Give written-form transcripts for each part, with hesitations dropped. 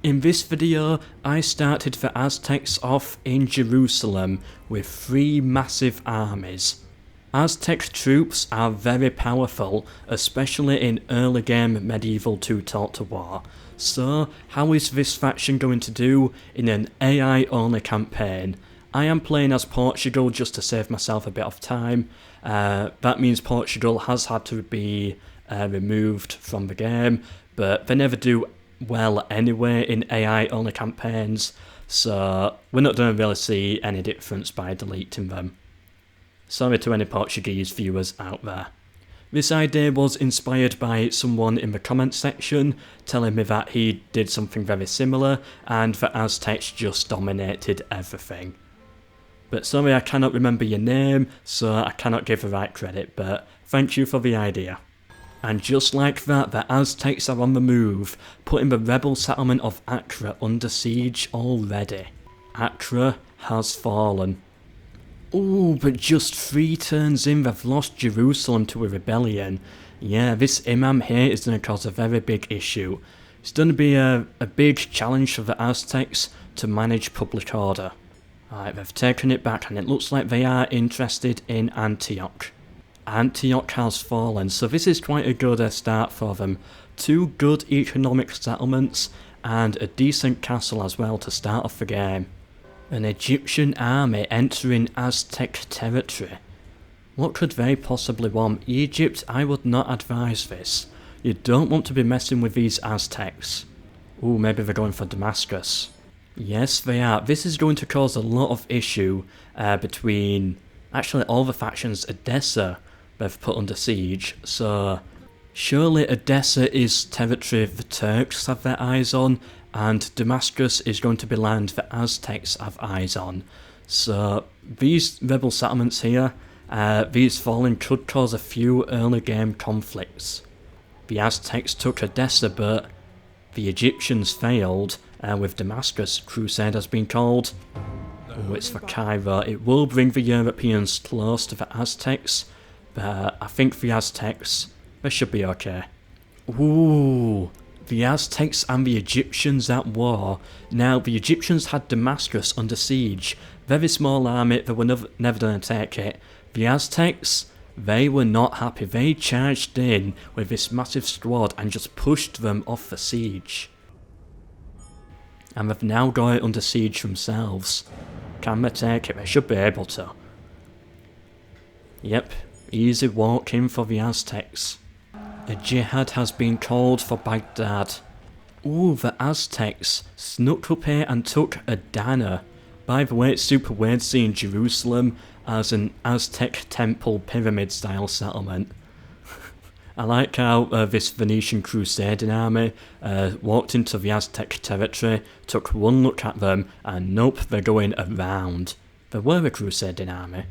In this video, I started the Aztecs off in Jerusalem with 3 massive armies. Aztec troops are very powerful, especially in early game medieval two-talk war. So, how is this faction going to do in an AI only campaign? I am playing as Portugal just to save myself a bit of time. That means Portugal has had to be removed from the game, but they never do well anyway in AI only campaigns, so we're not going to really see any difference by deleting them. Sorry to any Portuguese viewers out there. This idea was inspired by someone in the comment section telling me that he did something very similar and the Aztecs just dominated everything. But sorry, I cannot remember your name, so I cannot give the right credit, but thank you for the idea. And just like that, the Aztecs are on the move, putting the rebel settlement of Acre under siege already. Acre has fallen. Ooh, but just 3 turns in they've lost Jerusalem to a rebellion. Yeah, this imam here is going to cause a very big issue. It's going to be a big challenge for the Aztecs to manage public order. Alright, they've taken it back and it looks like they are interested in Antioch. Antioch has fallen, so this is quite a good start for them. 2 good economic settlements and a decent castle as well to start off the game. An Egyptian army entering Aztec territory. What could they possibly want? Egypt, I would not advise this. You don't want to be messing with these Aztecs. Ooh, maybe they're going for Damascus. Yes, they are. This is going to cause a lot of issue between actually all the factions. Edessa they've put under siege, so surely Edessa is territory the Turks have their eyes on, and Damascus is going to be land the Aztecs have eyes on. So these rebel settlements here, these falling could cause a few early game conflicts. The Aztecs took Edessa, but the Egyptians failed, with Damascus. Crusade has been called. Oh, it's for Cairo. It will bring the Europeans close to the Aztecs, but I think the Aztecs, they should be okay. Ooh, the Aztecs and the Egyptians at war. Now, the Egyptians had Damascus under siege. Very small army, they were never going to take it. The Aztecs, they were not happy. They charged in with this massive squad and just pushed them off the siege. And they've now got it under siege themselves. Can they take it? They should be able to. Yep, easy walk in for the Aztecs. A jihad has been called for Baghdad. Ooh, the Aztecs snuck up here and took Adana. By the way, it's super weird seeing Jerusalem as an Aztec temple pyramid style settlement. I like how this Venetian crusading army walked into the Aztec territory, took one look at them, and nope, they're going around. They were a crusading army.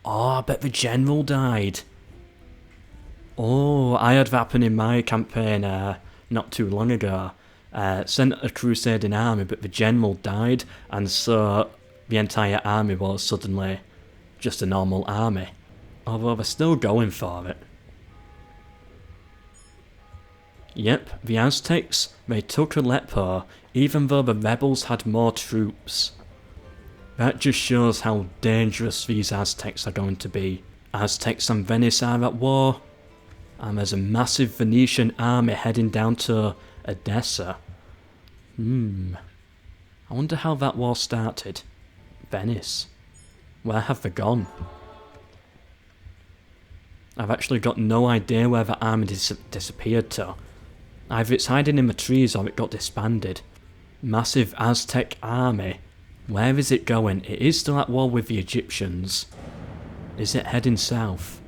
Oh, I bet the general died. Oh, I had that happen in my campaign not too long ago. Sent a crusading army, but the general died, and so the entire army was suddenly just a normal army. Although they're still going for it. Yep, the Aztecs, they took Aleppo, even though the rebels had more troops. That just shows how dangerous these Aztecs are going to be. Aztecs and Venice are at war, and there's a massive Venetian army heading down to Edessa. I wonder how that war started. Venice. Where have they gone? I've actually got no idea where the army disappeared to. Either it's hiding in the trees or it got disbanded. Massive Aztec army. Where is it going? It is still at war with the Egyptians. Is it heading south?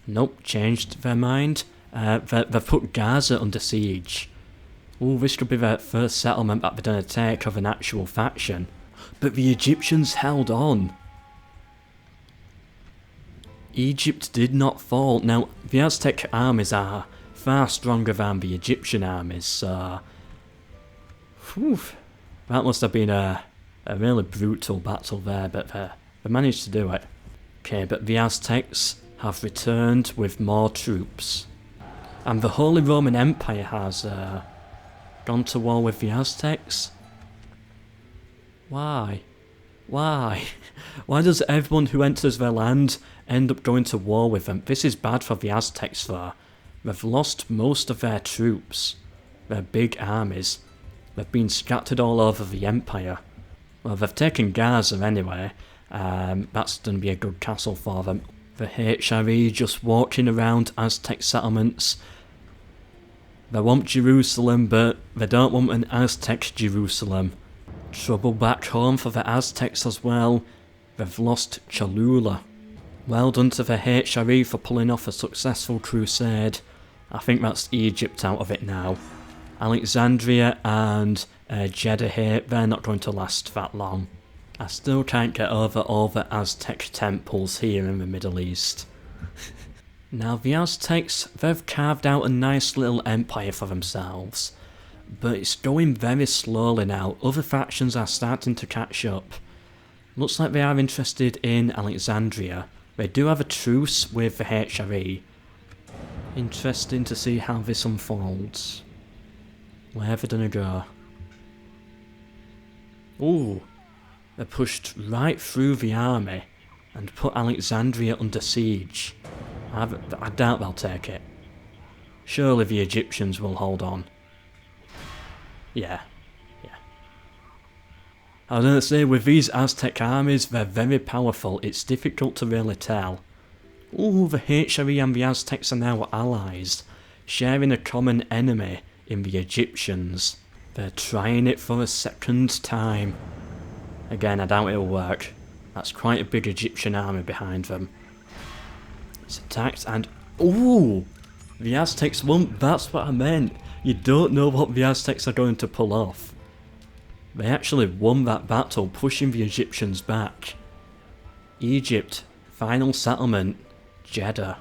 Nope, changed their mind. They've put Gaza under siege. Ooh, this could be their first settlement that they're going to take of an actual faction. But the Egyptians held on. Egypt did not fall. Now, the Aztec armies are far stronger than the Egyptian armies, so that must have been a really brutal battle there, but they managed to do it. Okay, but the Aztecs have returned with more troops. And the Holy Roman Empire has gone to war with the Aztecs. Why? Why? Why does everyone who enters their land end up going to war with them? This is bad for the Aztecs though. They've lost most of their troops. Their big armies. They've been scattered all over the empire. Well, they've taken Gaza anyway. That's going to be a good castle for them. The HRE just walking around Aztec settlements. They want Jerusalem, but they don't want an Aztec Jerusalem. Trouble back home for the Aztecs as well. They've lost Cholula. Well done to the HRE for pulling off a successful crusade. I think that's Egypt out of it now. Alexandria and Jeddah here, they're not going to last that long. I still can't get over all the Aztec temples here in the Middle East. Now the Aztecs, they've carved out a nice little empire for themselves. But it's going very slowly now. Other factions are starting to catch up. Looks like they are interested in Alexandria. They do have a truce with the HRE. Interesting to see how this unfolds. Where are they gonna go? Ooh, they pushed right through the army and put Alexandria under siege. I doubt they'll take it. Surely the Egyptians will hold on. Yeah. I was going to say, with these Aztec armies, they're very powerful. It's difficult to really tell. Ooh, the HRE and the Aztecs are now allies, sharing a common enemy in the Egyptians. They're trying it for a second time. Again, I doubt it'll work. That's quite a big Egyptian army behind them. It's attacked and... ooh! The Aztecs won. That's what I meant. You don't know what the Aztecs are going to pull off. They actually won that battle, pushing the Egyptians back. Egypt, final settlement, Jeddah.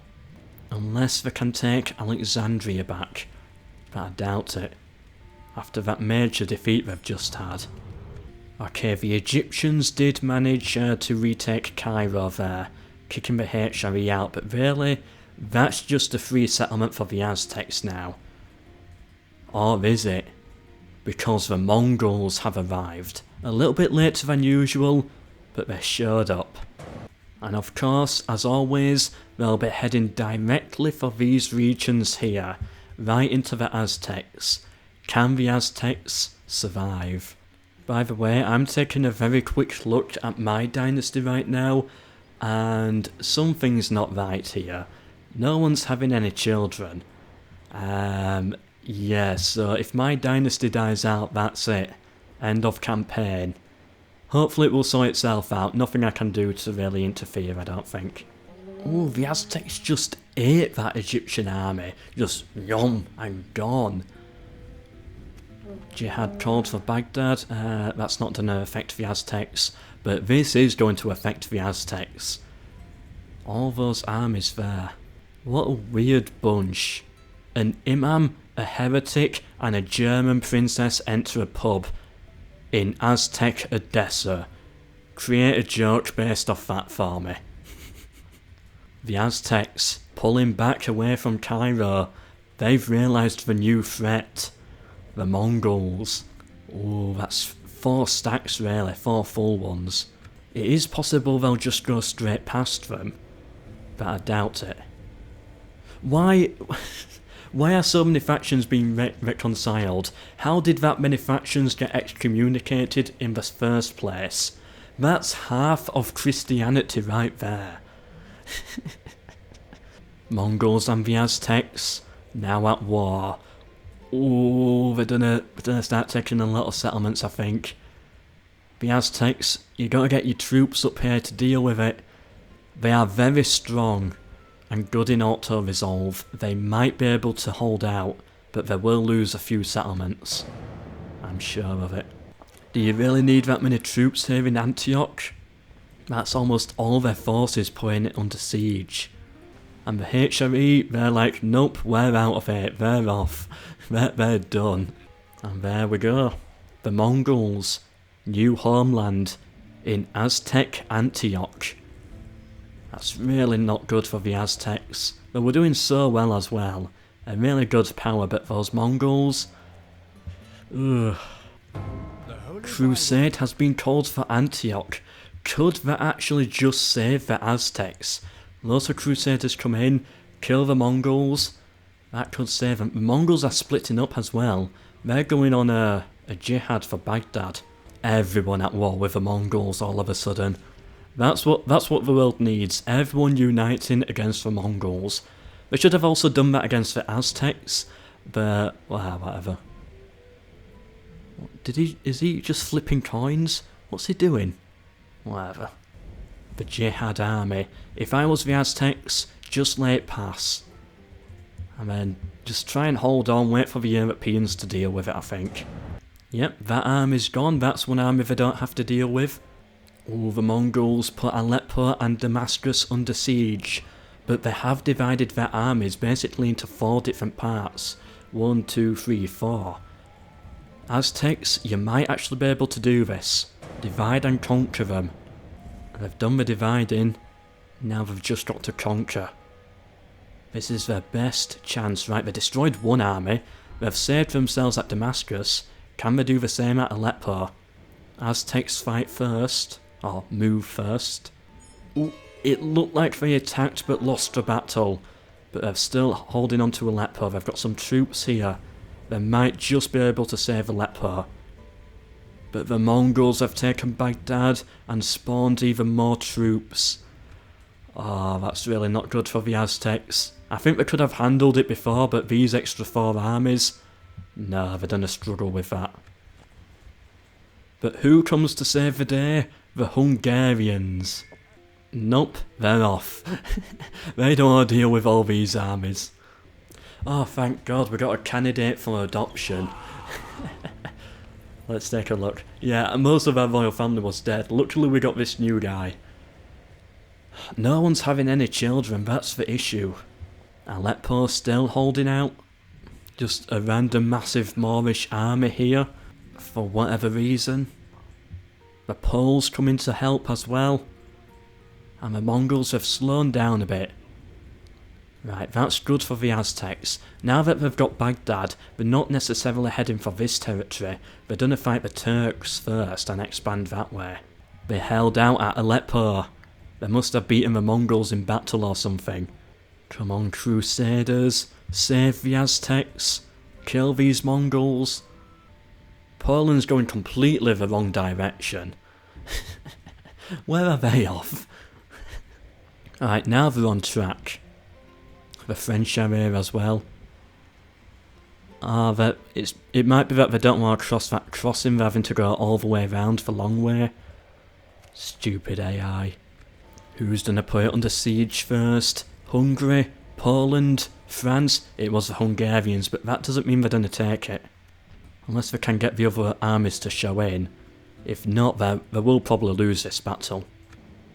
Unless they can take Alexandria back. But I doubt it. After that major defeat they've just had. Okay, the Egyptians did manage to retake Cairo there, kicking the HRE out, but really, that's just a free settlement for the Aztecs now. Or is it? Because the Mongols have arrived. A little bit later than usual, but they showed up. And of course, as always, they'll be heading directly for these regions here, right into the Aztecs. Can the Aztecs survive? By the way, I'm taking a very quick look at my dynasty right now, and something's not right here. No one's having any children. Yeah, so if my dynasty dies out, that's it. End of campaign. Hopefully it will sort itself out. Nothing I can do to really interfere, I don't think. Ooh, the Aztecs just ate that Egyptian army. Just yum and gone. Jihad called for Baghdad. That's not going to affect the Aztecs, but this is going to affect the Aztecs. All those armies there. What a weird bunch. An imam, a heretic, and a German princess enter a pub in Aztec Odessa. Create a joke based off that for me. The Aztecs, pulling back away from Cairo, they've realised the new threat. The Mongols. Ooh, that's 4 stacks really, 4 full ones. It is possible they'll just go straight past them, but I doubt it. Why are so many factions being reconciled? How did that many factions get excommunicated in the first place? That's half of Christianity right there. Mongols and the Aztecs, now at war. Ooh, they're gonna start taking a lot of settlements, I think. The Aztecs, you gotta get your troops up here to deal with it. They are very strong and good in auto-resolve. They might be able to hold out, but they will lose a few settlements. I'm sure of it. Do you really need that many troops here in Antioch? That's almost all their forces putting it under siege. And the HRE, they're like, nope, we're out of it, they're off, they're done. And there we go. The Mongols, new homeland in Aztec Antioch. That's really not good for the Aztecs. They were doing so well as well. a really good power, but those Mongols... Ugh. Crusade has been called for Antioch. Could that actually just save the Aztecs? Lots of Crusaders come in, kill the Mongols. That could save them. The Mongols are splitting up as well. They're going on a jihad for Baghdad. Everyone at war with the Mongols all of a sudden. That's what the world needs. Everyone uniting against the Mongols. They should have also done that against the Aztecs, but well, whatever. Is he just flipping coins? What's he doing? Whatever. The Jihad army. If I was the Aztecs, just let it pass. And then just try and hold on, wait for the Europeans to deal with it, I think. Yep, that army's gone. That's one army they don't have to deal with. Oh, the Mongols put Aleppo and Damascus under siege. But they have divided their armies basically into 4 different parts. 1, 2, 3, 4. Aztecs, you might actually be able to do this. Divide and conquer them. They've done the dividing, now they've just got to conquer. This is their best chance, right? They destroyed one army, they've saved themselves at Damascus. Can they do the same at Aleppo? Aztecs fight first, or move first. Ooh, it looked like they attacked but lost the battle, but they're still holding on to Aleppo. They've got some troops here. They might just be able to save Aleppo. But the Mongols have taken Baghdad and spawned even more troops. Oh, that's really not good for the Aztecs. I think they could have handled it before, but these extra 4 armies... No, they're gonna struggle with that. But who comes to save the day? The Hungarians. Nope, they're off. They don't want to deal with all these armies. Oh, thank God, we got a candidate for adoption. Let's take a look. Yeah, most of our royal family was dead. Luckily we got this new guy. No one's having any children, that's the issue. Aleppo still holding out. Just a random massive Moorish army here. For whatever reason. The Poles come in to help as well. And the Mongols have slowed down a bit. Right, that's good for the Aztecs. Now that they've got Baghdad, they're not necessarily heading for this territory. They're gonna fight the Turks first and expand that way. They held out at Aleppo. They must have beaten the Mongols in battle or something. Come on, Crusaders. Save the Aztecs. Kill these Mongols. Poland's going completely the wrong direction. Where are they off? Alright, now they're on track. The French are here as well. It might be that they don't want to cross that crossing, they're having to go all the way around the long way. Stupid AI. Who's gonna put it under siege first? Hungary? Poland? France? It was the Hungarians, but that doesn't mean they're gonna take it. Unless they can get the other armies to show in. If not, they will probably lose this battle.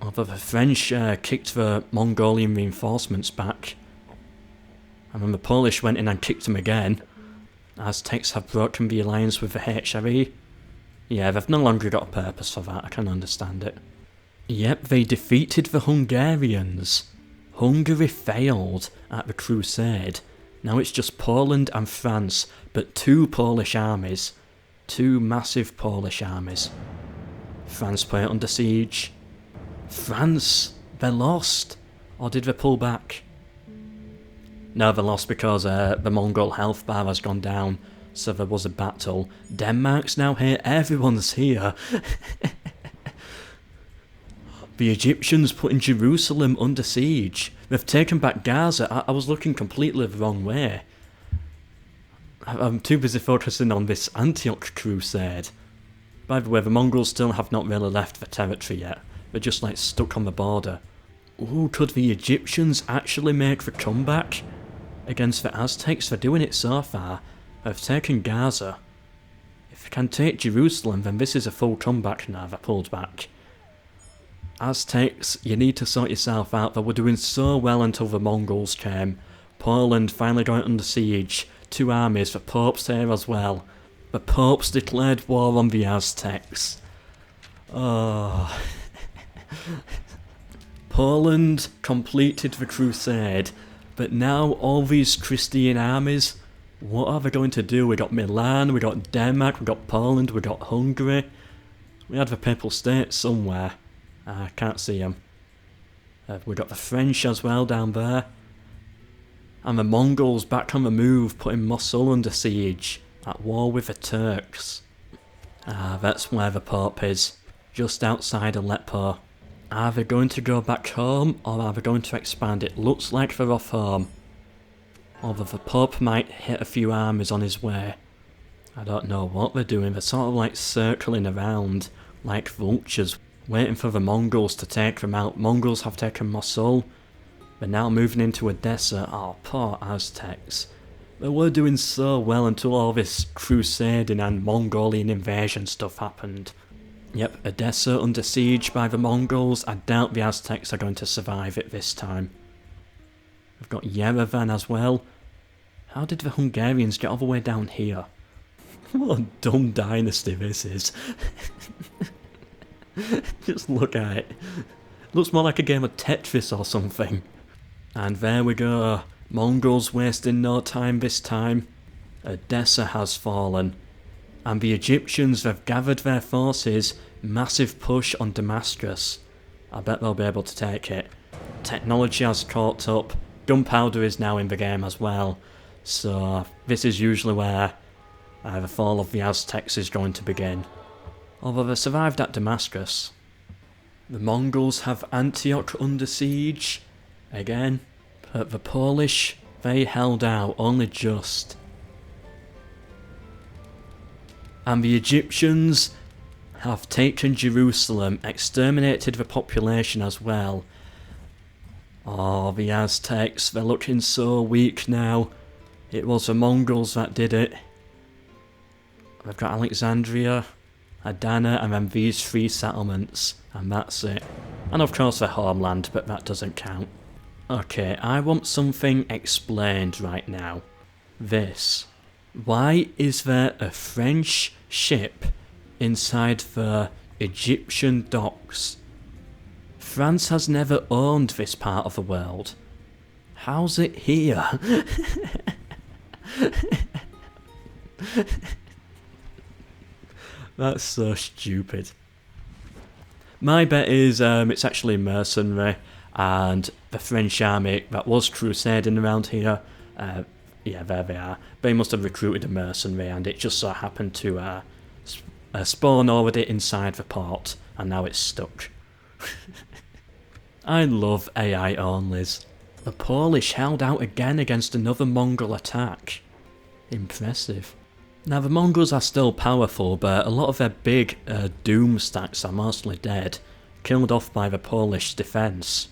Although the French kicked the Mongolian reinforcements back. And then the Polish went in and kicked them again. Aztecs have broken the alliance with the HRE. Yeah, they've no longer got a purpose for that, I can understand it. Yep, they defeated the Hungarians. Hungary failed at the Crusade. Now it's just Poland and France, but 2 Polish armies. 2 massive Polish armies. France put it under siege. France! They lost! Or did they pull back? No, they lost because the Mongol health bar has gone down, so there was a battle. Denmark's now here, everyone's here. The Egyptians putting Jerusalem under siege. They've taken back Gaza. I was looking completely the wrong way. I'm too busy focusing on this Antioch crusade. By the way, the Mongols still have not really left the territory yet. They're just like stuck on the border. Ooh, could the Egyptians actually make the comeback against the Aztecs? They're doing it so far. They've taken Gaza. If they can take Jerusalem, then this is a full comeback now. They're pulled back. Aztecs, you need to sort yourself out. They were doing so well until the Mongols came. Poland finally got under siege. 2 armies, the Pope's here as well. The Pope's declared war on the Aztecs. Oh. Poland completed the crusade. But now all these Christian armies, what are they going to do? We got Milan, we got Denmark, we got Poland, we got Hungary. We had the Papal States somewhere. I can't see them. We got the French as well down there. And the Mongols back on the move, putting Mosul under siege, at war with the Turks. That's where the Pope is, just outside Aleppo. Are they going to go back home, or are they going to expand? It looks like they're off home. Although the Pope might hit a few armies on his way. I don't know what they're doing, they're sort of like circling around, like vultures, waiting for the Mongols to take them out. Mongols have taken Mosul. They're now moving into Edessa. Oh, poor Aztecs. They were doing so well until all this crusading and Mongolian invasion stuff happened. Yep, Edessa under siege by the Mongols. I doubt the Aztecs are going to survive it this time. We've got Yerevan as well. How did the Hungarians get all the way down here? What a dumb dynasty this is. Just look at it. Looks more like a game of Tetris or something. And there we go. Mongols wasting no time this time. Edessa has fallen. And the Egyptians have gathered their forces. Massive push on Damascus. I bet they'll be able to take it. Technology has caught up. Gunpowder is now in the game as well. So this is usually where the fall of the Aztecs is going to begin. Although they survived at Damascus. The Mongols have Antioch under siege. Again. But the Polish, they held out only just. And the Egyptians have taken Jerusalem, exterminated the population as well. Oh, the Aztecs, they're looking so weak now. It was the Mongols that did it. We've got Alexandria, Adana, and then these 3 settlements, and that's it. And of course their homeland, but that doesn't count. Okay, I want something explained right now. This. Why is there a French ship inside the Egyptian docks? France has never owned this part of the world. How's it here? That's so stupid. My bet is it's actually mercenary, and the French army that was crusading around here, yeah, there they are. They must have recruited a mercenary, and it just so happened to spawn already inside the port, and now it's stuck. I love AI onlys. The Polish held out again against another Mongol attack. Impressive. Now the Mongols are still powerful, but a lot of their big doom stacks are mostly dead, killed off by the Polish defence.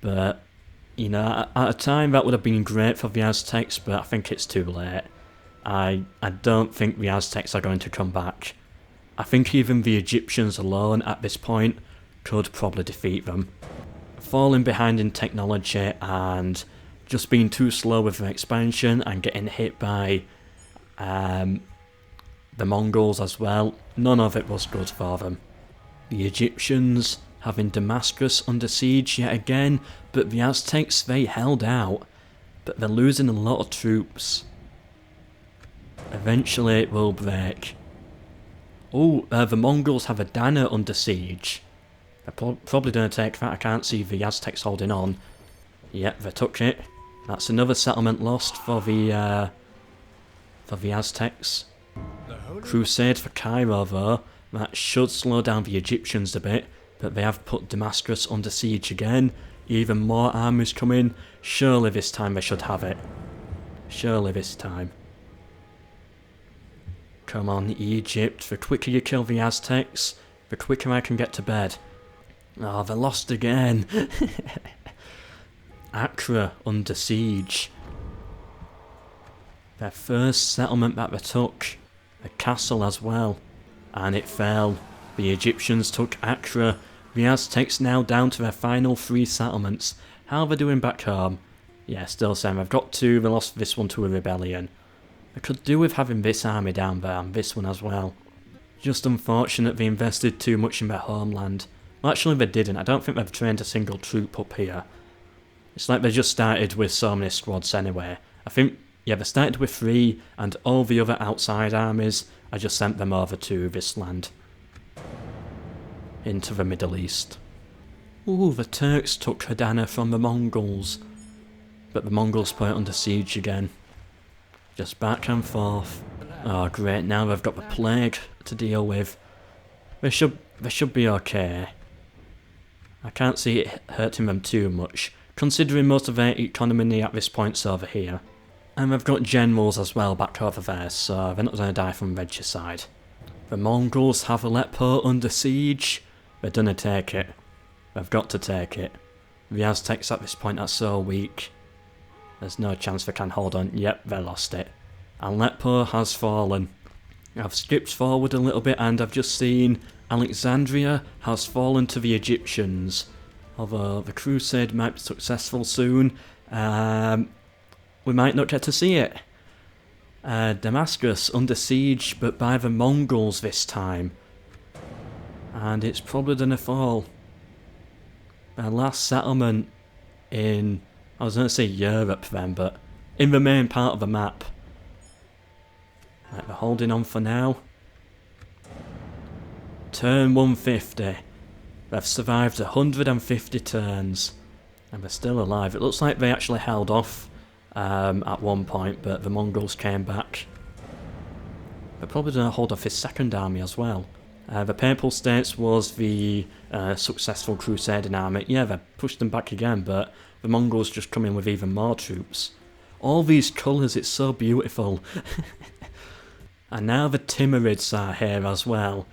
But, you know, at a time that would have been great for the Aztecs, but I think it's too late. I don't think the Aztecs are going to come back. I think even the Egyptians alone at this point could probably defeat them. Falling behind in technology and just being too slow with their expansion and getting hit by the Mongols as well, none of it was good for them. The Egyptians having Damascus under siege yet again, but the Aztecs, they held out, but they're losing a lot of troops. Eventually it will break. Oh, the Mongols have Adana under siege. They're probably going to take that. I can't see the Aztecs holding on. Yep, they took it. That's another settlement lost for the Aztecs. Crusade for Cairo though. That should slow down the Egyptians a bit, but they have put Damascus under siege again. Even more armies come in. Surely this time they should have it. Surely this time. Come on, Egypt. The quicker you kill the Aztecs, the quicker I can get to bed. Oh, they lost again. Accra under siege. Their first settlement that they took. A castle as well. And it fell. The Egyptians took Accra. The Aztecs now down to their final 3 settlements. How are they doing back home? Yeah, still same. They've got 2. They lost this one to a rebellion. They could do with having this army down there and this one as well. Just unfortunate they invested too much in their homeland. Well, actually they didn't. I don't think they've trained a single troop up here. It's like they just started with so many squads anyway. I think, yeah, they started with 3, and all the other outside armies, I just sent them over to this land. Into the Middle East. Ooh, the Turks took Adana from the Mongols. But the Mongols put it under siege again. Just back and forth. Oh great, now they've got the plague to deal with. They should be okay. I can't see it hurting them too much, considering most of their economy at this point's over here. And they've got generals as well back over there, so they're not going to die from regicide. The Mongols have Aleppo under siege. They're gonna take it. They've got to take it. The Aztecs at this point are so weak. There's no chance they can hold on. Yep, they lost it. Aleppo has fallen. I've skipped forward a little bit and I've just seen Alexandria has fallen to the Egyptians. Although the crusade might be successful soon, we might not get to see it. Damascus under siege, but by the Mongols this time. And it's probably gonna fall. Their last settlement in, I was gonna say Europe then, but in the main part of the map. Right, they're holding on for now. Turn 150. They've survived 150 turns. And they're still alive. It looks like they actually held off at one point, but the Mongols came back. They're probably going to hold off his second army as well. The Papal States was the successful Crusading army. Yeah, they pushed them back again, but the Mongols just come in with even more troops. All these colours, it's so beautiful. And now the Timurids are here as well.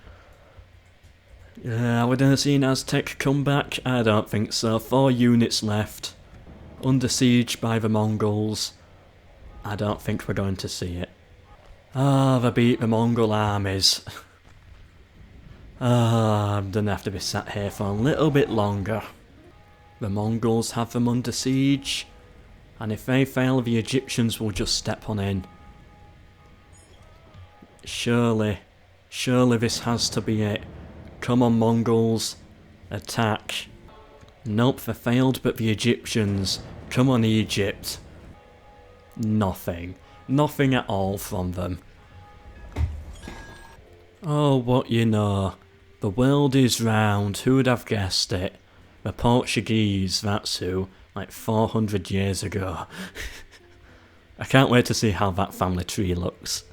Are we going to see an Aztec comeback? I don't think so. 4 units left. Under siege by the Mongols. I don't think we're going to see it. Ah, they beat the Mongol armies. I'm going to have to be sat here for a little bit longer. The Mongols have them under siege. And if they fail, the Egyptians will just step on in. Surely this has to be it. Come on, Mongols. Attack. Nope, they failed, but the Egyptians. Come on, Egypt. Nothing. Nothing at all from them. Oh, what you know. The world is round. Who would have guessed it? The Portuguese, that's who. Like 400 years ago. I can't wait to see how that family tree looks.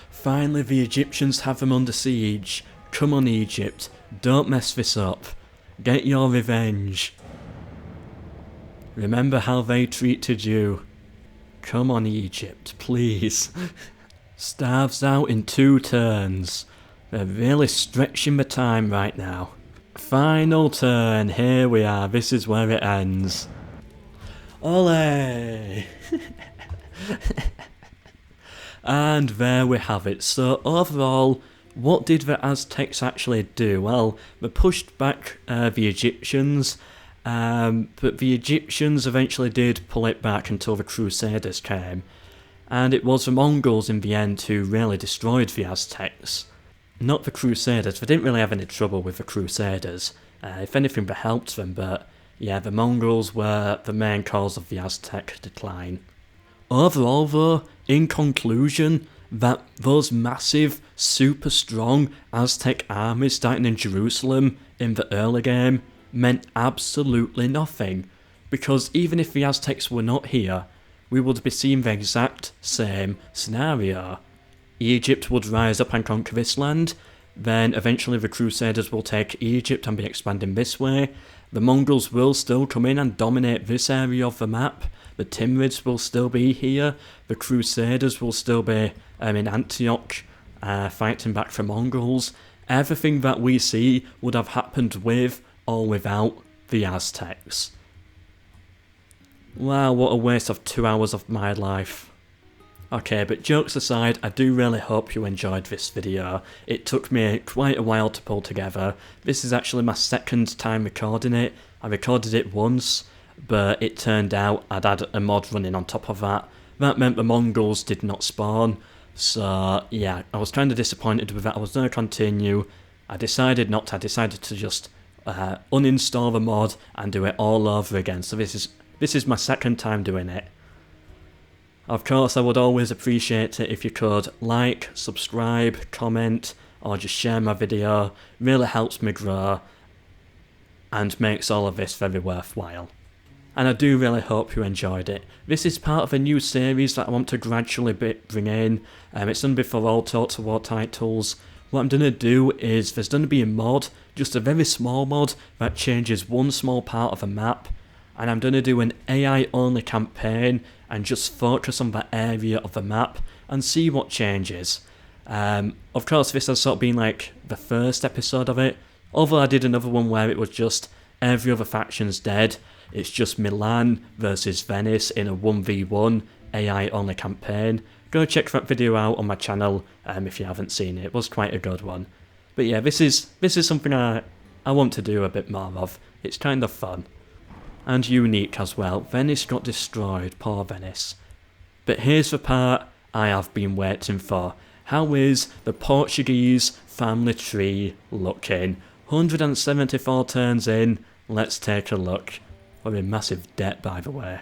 Finally, the Egyptians have them under siege. Come on, Egypt. Don't mess this up. Get your revenge. Remember how they treated you. Come on, Egypt, please. Starves out in 2 turns. They're really stretching the time right now. Final turn, here we are. This is where it ends. Ole! And there we have it. So overall, what did the Aztecs actually do? Well, they pushed back the Egyptians, but the Egyptians eventually did pull it back until the Crusaders came. And it was the Mongols in the end who really destroyed the Aztecs. Not the Crusaders. They didn't really have any trouble with the Crusaders. If anything, they helped them, but yeah, the Mongols were the main cause of the Aztec decline. Overall though, in conclusion, that those massive, super strong Aztec armies starting in Jerusalem in the early game meant absolutely nothing, because even if the Aztecs were not here, we would be seeing the exact same scenario. Egypt would rise up and conquer this land, then eventually the Crusaders will take Egypt and be expanding this way, the Mongols will still come in and dominate this area of the map, the Timurids will still be here, the Crusaders will still be in Antioch fighting back for Mongols. Everything that we see would have happened with or without the Aztecs. Wow, what a waste of 2 hours of my life. Okay, but jokes aside, I do really hope you enjoyed this video. It took me quite a while to pull together. This is actually my second time recording it. I recorded it once, but it turned out I'd had a mod running on top of that. That meant the Mongols did not spawn, so yeah, I was kind of disappointed with that. I was going to continue. I decided not to. I decided to just uninstall the mod and do it all over again. So this is This is my second time doing it. Of course, I would always appreciate it if you could like, subscribe, comment, or just share my video. It really helps me grow and makes all of this very worthwhile. And I do really hope you enjoyed it. This is part of a new series that I want to gradually bring in. It's going to be for all Total War titles. What I'm going to do is there's going to be a mod, just a very small mod, that changes one small part of a map. And I'm going to do an AI only campaign and just focus on that area of the map and see what changes. Of course, this has sort of been like the first episode of it, although I did another one where it was just every other faction's dead. It's just Milan versus Venice in a 1v1 AI only campaign. Go check that video out on my channel if you haven't seen it. It was quite a good one. But yeah, this is something I want to do a bit more of. It's kind of fun. And unique as well. Venice got destroyed, poor Venice. But here's the part I have been waiting for. How is the Portuguese family tree looking? 174 turns in, let's take a look. We're in massive debt, by the way.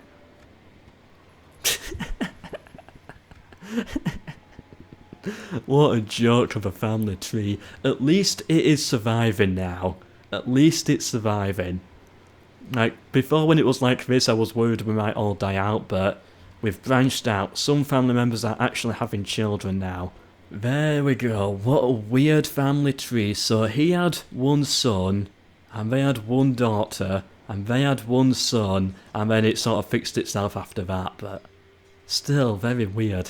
What a joke of a family tree. At least it is surviving now. At least it's surviving. Like, before when it was like this, I was worried we might all die out, but we've branched out. Some family members are actually having children now. There we go. What a weird family tree. So he had one son, and they had one daughter, and they had one son, and then it sort of fixed itself after that, but still very weird.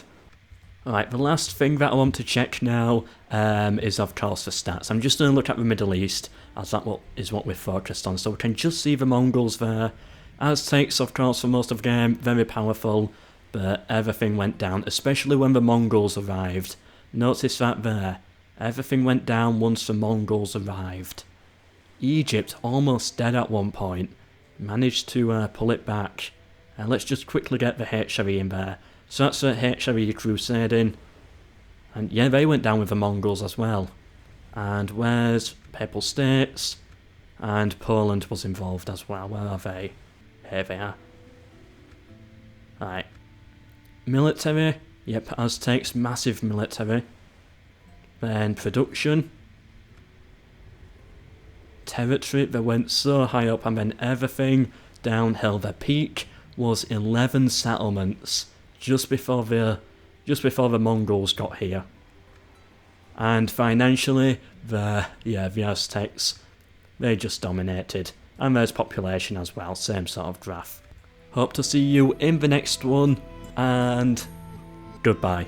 Alright, the last thing that I want to check now is of course the stats. I'm just going to look at the Middle East, as that is what we're focused on, so we can just see the Mongols there. Aztecs, of course, for most of the game, very powerful, but everything went down, especially when the Mongols arrived. Notice that there. Everything went down once the Mongols arrived. Egypt, almost dead at one point, managed to pull it back. Let's just quickly get the HRE in there. So that's the HRE crusading. And yeah, they went down with the Mongols as well. And where's Papal States? And Poland was involved as well. Where are they? Here they are. Right. Military. Yep, Aztecs, massive military. Then production. Territory, they went so high up, and then everything downhill. Their peak was 11 settlements just before the Mongols got here. And financially, the Aztecs, they just dominated. And there's population as well, same sort of graph. Hope to see you in the next one, and goodbye.